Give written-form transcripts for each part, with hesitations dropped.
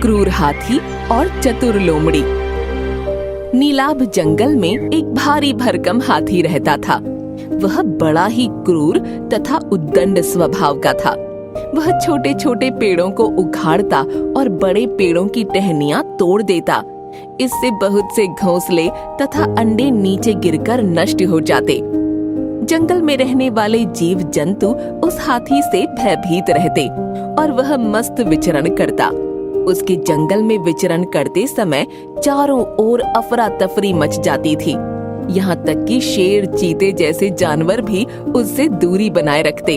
क्रूर हाथी और चतुर लोमड़ी। नीलाभ जंगल में एक भारी भरकम हाथी रहता था। वह बड़ा ही क्रूर तथा उद्दंड स्वभाव का था। वह छोटे छोटे पेड़ों को उखाड़ता और बड़े पेड़ों की टहनियां तोड़ देता। इससे बहुत से घोंसले तथा अंडे नीचे गिरकर नष्ट हो जाते। जंगल में रहने वाले जीव जंतु उस हाथी से भयभीत रहते और वह मस्त विचरण करता। उसके जंगल में विचरण करते समय चारों ओर अफरा तफरी मच जाती थी। यहाँ तक कि शेर, चीते जैसे जानवर भी उससे दूरी बनाए रखते।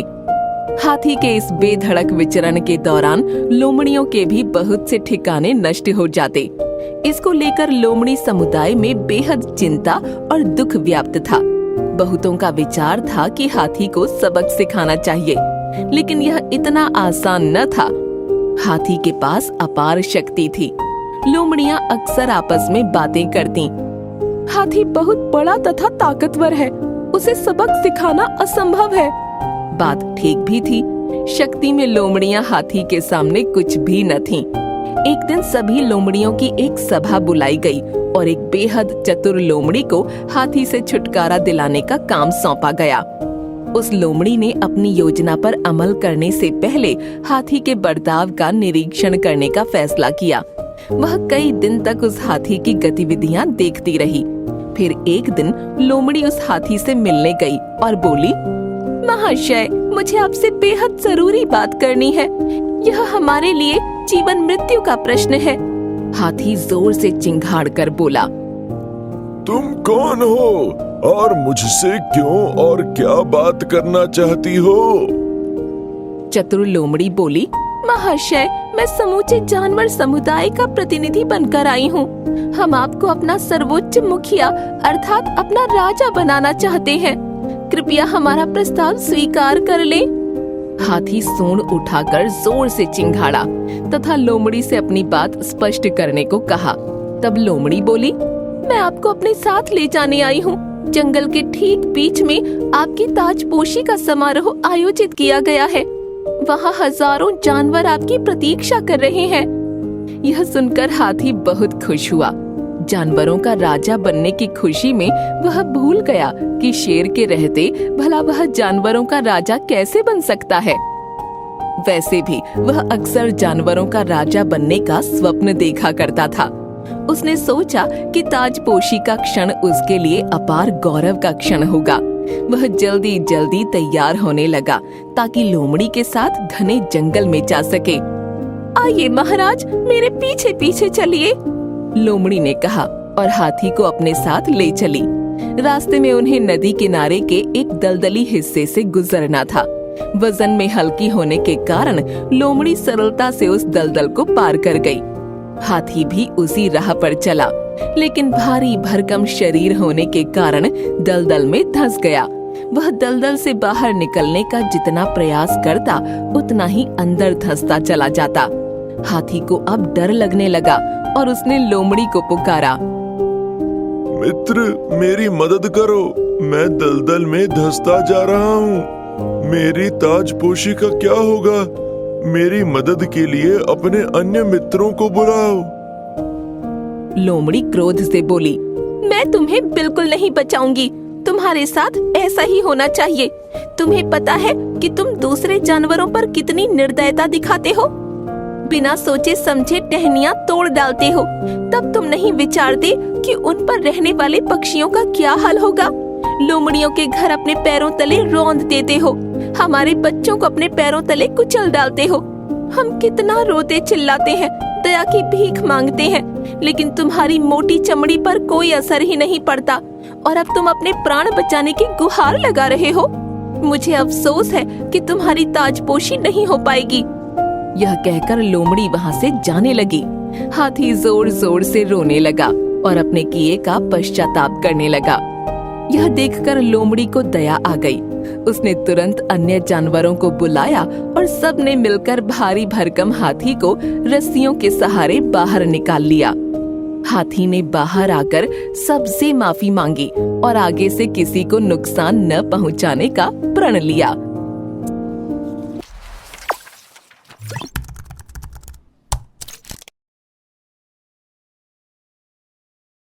हाथी के इस बेधड़क विचरण के दौरान लोमड़ियों के भी बहुत से ठिकाने नष्ट हो जाते। इसको लेकर लोमड़ी समुदाय में बेहद चिंता और दुख व्याप्त था। बहुतों का विचार था कि हाथी को सबक सिखाना चाहिए, लेकिन यह इतना आसान न था। हाथी के पास अपार शक्ति थी। लोमड़ियां अक्सर आपस में बातें करती। हाथी बहुत बड़ा तथा ताकतवर है, उसे सबक सिखाना असंभव है। बात ठीक भी थी। शक्ति में लोमड़ियां हाथी के सामने कुछ भी न थीं। एक दिन सभी लोमड़ियों की एक सभा बुलाई गई और एक बेहद चतुर लोमड़ी को हाथी से छुटकारा दिलाने का काम सौंपा गया। उस लोमड़ी ने अपनी योजना पर अमल करने से पहले हाथी के बर्ताव का निरीक्षण करने का फैसला किया। वह कई दिन तक उस हाथी की गतिविधियां देखती रही। फिर एक दिन लोमड़ी उस हाथी से मिलने गई और बोली, महाशय, मुझे आपसे बेहद जरूरी बात करनी है। यह हमारे लिए जीवन मृत्यु का प्रश्न है। हाथी जोर से चिंघाड़ कर बोला, तुम कौन हो और मुझसे क्यों और क्या बात करना चाहती हो? चतुर लोमड़ी बोली, महाशय, मैं समूचे जानवर समुदाय का प्रतिनिधि बनकर आई हूँ। हम आपको अपना सर्वोच्च मुखिया अर्थात अपना राजा बनाना चाहते हैं। कृपया हमारा प्रस्ताव स्वीकार कर ले। हाथी सूंड उठाकर जोर से चिंघाड़ा तथा लोमड़ी से अपनी बात स्पष्ट करने को कहा। तब लोमड़ी बोली, मैं आपको अपने साथ ले जाने आई हूँ। जंगल के ठीक बीच में आपकी ताजपोशी का समारोह आयोजित किया गया है। वहाँ हजारों जानवर आपकी प्रतीक्षा कर रहे हैं। यह सुनकर हाथी बहुत खुश हुआ। जानवरों का राजा बनने की खुशी में वह भूल गया कि शेर के रहते भला वह जानवरों का राजा कैसे बन सकता है। वैसे भी वह अक्सर जानवरों का राजा बनने का स्वप्न देखा करता था। उसने सोचा कि ताजपोशी का क्षण उसके लिए अपार गौरव का क्षण होगा। वह जल्दी जल्दी तैयार होने लगा ताकि लोमड़ी के साथ घने जंगल में जा सके। आइए महाराज, मेरे पीछे पीछे चलिए, लोमड़ी ने कहा और हाथी को अपने साथ ले चली। रास्ते में उन्हें नदी किनारे के एक दलदली हिस्से से गुजरना था। वजन में हल्की होने के कारण लोमड़ी सरलता से उस दलदल को पार कर गई। हाथी भी उसी राह पर चला, लेकिन भारी भरकम शरीर होने के कारण दलदल में धंस गया। वह दलदल से बाहर निकलने का जितना प्रयास करता, उतना ही अंदर धंसता चला जाता। हाथी को अब डर लगने लगा और उसने लोमड़ी को पुकारा, मित्र, मेरी मदद करो, मैं दलदल में धंसता जा रहा हूँ। मेरी ताजपोशी का क्या होगा? मेरी मदद के लिए अपने अन्य मित्रों को बुलाओ। लोमड़ी क्रोध से बोली, मैं तुम्हें बिल्कुल नहीं बचाऊंगी। तुम्हारे साथ ऐसा ही होना चाहिए। तुम्हें पता है कि तुम दूसरे जानवरों पर कितनी निर्दयता दिखाते हो। बिना सोचे समझे टहनियां तोड़ डालते हो। तब तुम नहीं विचारते कि उन पर रहने वाले पक्षियों का क्या हाल होगा। लोमड़ियों के घर अपने पैरों तले रौंद देते हो। हमारे बच्चों को अपने पैरों तले कुचल डालते हो। हम कितना रोते चिल्लाते हैं, दया की भीख मांगते हैं, लेकिन तुम्हारी मोटी चमड़ी पर कोई असर ही नहीं पड़ता और अब तुम अपने प्राण बचाने की गुहार लगा रहे हो। मुझे अफसोस है कि तुम्हारी ताजपोशी नहीं हो पाएगी। यह कहकर लोमड़ी वहाँ से जाने लगी। हाथी जोर जोर से रोने लगा और अपने किए का पश्चाताप करने लगा। यह देखकर लोमड़ी को दया आ गई। उसने तुरंत अन्य जानवरों को बुलाया और सब ने मिलकर भारी भरकम हाथी को रस्सियों के सहारे बाहर निकाल लिया। हाथी ने बाहर आकर सबसे माफी मांगी और आगे से किसी को नुकसान न पहुंचाने का प्रण लिया।